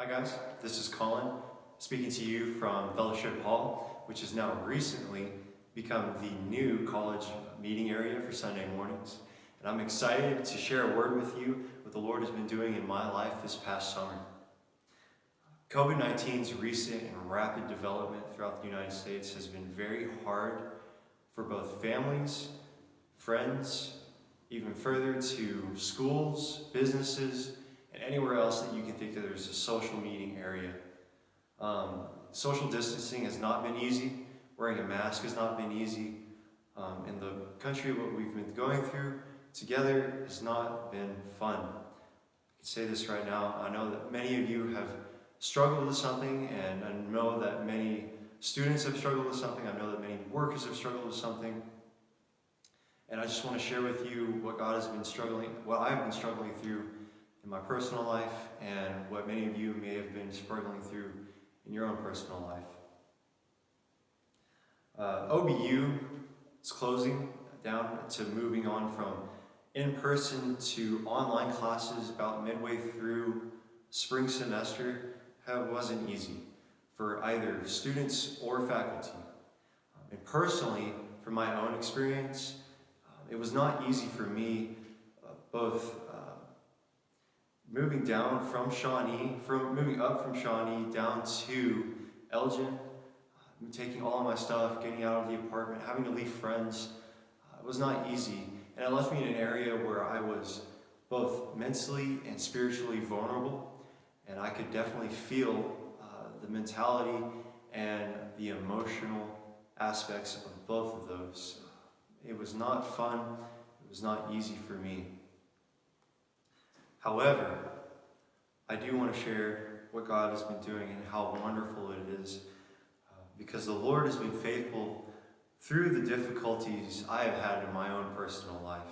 Hi guys, this is Collyn speaking to you from Fellowship Hall, which has now recently become the new college meeting area for Sunday mornings. And I'm excited to share a word with you what the Lord has been doing in my life this past summer. COVID-19's recent and rapid development throughout the United States has been very hard for both families, friends, even further to schools, businesses, and anywhere else that you can think that there's a social meeting area. Social distancing has not been easy. Wearing a mask has not been easy. In the country, what we've been going through together has not been fun. I can say this right now. I know that many of you have struggled with something, and I know that many students have struggled with something. I know that many workers have struggled with something. And I just want to share with you what I've been struggling through in my personal life, and what many of you may have been struggling through in your own personal life. OBU is closing down to moving on from in-person to online classes about midway through spring semester. Wasn't easy for either students or faculty. And personally, from my own experience, it was not easy for me, both moving up from Shawnee down to Elgin, taking all of my stuff, getting out of the apartment, having to leave friends. It was not easy, and it left me in an area where I was both mentally and spiritually vulnerable, and I could definitely feel the mentality and the emotional aspects of both of those. It was not fun. It was not easy for me. However, I do want to share what God has been doing and how wonderful it is, because the Lord has been faithful through the difficulties I have had in my own personal life.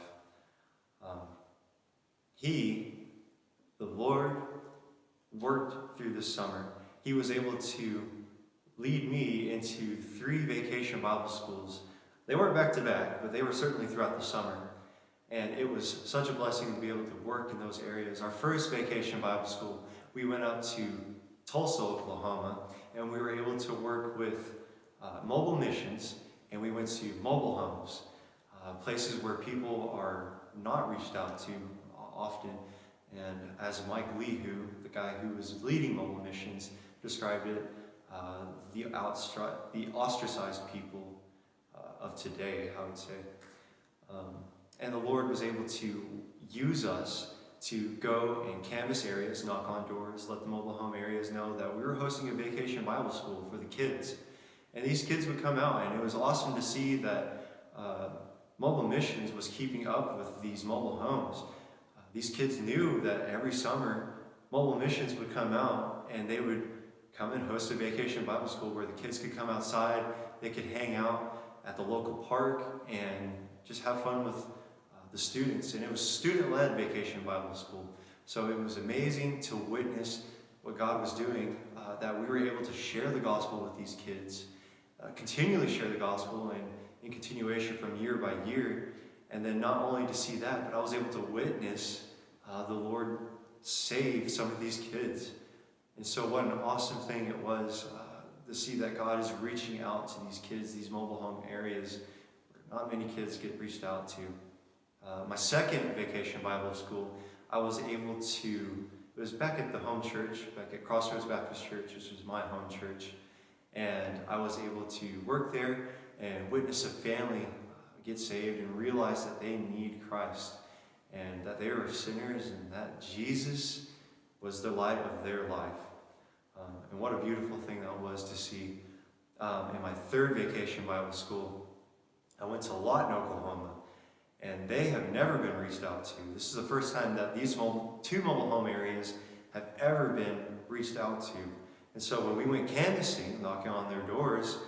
The Lord, worked through this summer. He was able to lead me into 3 vacation Bible schools. They weren't back to back, but they were certainly throughout the summer. And it was such a blessing to be able to work in those areas. Our first vacation Bible school, we went up to Tulsa, Oklahoma, and we were able to work with mobile missions, and we went to mobile homes, places where people are not reached out to often. And as Mike Lee, the guy who was leading mobile missions, described it, the ostracized people of today, I would say. And the Lord was able to use us to go and canvass areas, knock on doors, let the mobile home areas know that we were hosting a vacation Bible school for the kids. And these kids would come out, and it was awesome to see that Mobile Missions was keeping up with these mobile homes. These kids knew that every summer, Mobile Missions would come out, and they would come and host a vacation Bible school where the kids could come outside, they could hang out at the local park, and just have fun with the students. And it was student-led vacation Bible school. So it was amazing to witness what God was doing, that we were able to share the gospel with these kids, continually share the gospel, and in continuation from year by year. And then not only to see that, but I was able to witness the Lord save some of these kids. And so what an awesome thing it was to see that God is reaching out to these kids, these mobile home areas where not many kids get reached out to. My second vacation Bible school, I was able to, it was back at the home church, back at Crossroads Baptist Church, which was my home church. And I was able to work there and witness a family get saved and realize that they need Christ and that they were sinners and that Jesus was the light of their life. And what a beautiful thing that was to see. In my third vacation Bible school, I went to Lawton, Oklahoma, and they have never been reached out to. This is the first time that these 2 mobile home areas have ever been reached out to. And so when we went canvassing, knocking on their doors,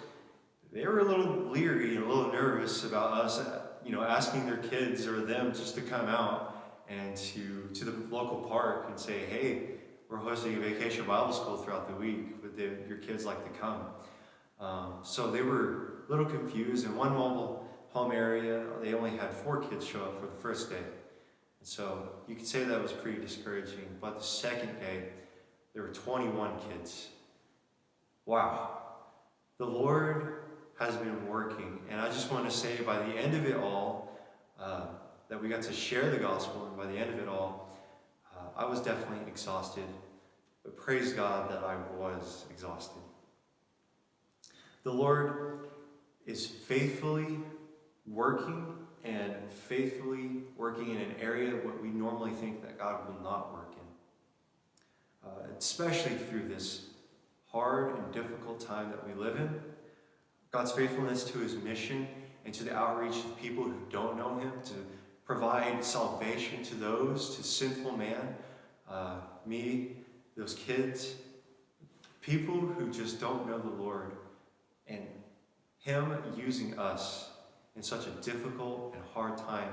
they were a little leery and a little nervous about us, asking their kids or them just to come out and to the local park and say, hey, we're hosting a vacation Bible school throughout the week. Would your kids like to come? So they were a little confused. In one mobile home area, they only had 4 kids show up for the first day. And so you could say that was pretty discouraging. But the second day, there were 21 kids. Wow. The Lord has been working, and I just want to say by the end of it all, that we got to share the gospel, and by the end of it all, I was definitely exhausted, but praise God that I was exhausted. The Lord is faithfully working and faithfully working in an area what we normally think that God will not work in. Especially through this hard and difficult time that we live in. God's faithfulness to his mission and to the outreach of people who don't know him, to provide salvation to those, to sinful man, me, those kids, people who just don't know the Lord, and him using us in such a difficult and hard time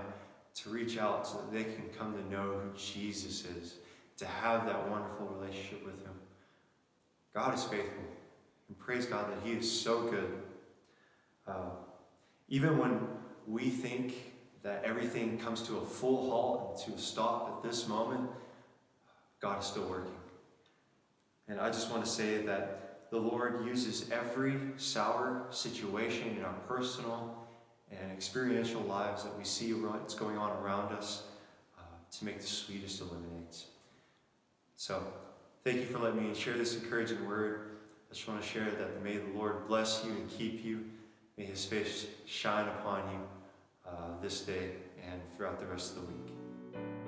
to reach out so that they can come to know who Jesus is, to have that wonderful relationship with him. God is faithful, and praise God that he is so good. Even when we think that everything comes to a full halt and to a stop at this moment, God is still working. And I just want to say that the Lord uses every sour situation in our personal and experiential lives that we see what's going on around us to make the sweetest of lemonades. So, thank you for letting me share this encouraging word. I just want to share that may the Lord bless you and keep you. May his face shine upon you this day and throughout the rest of the week.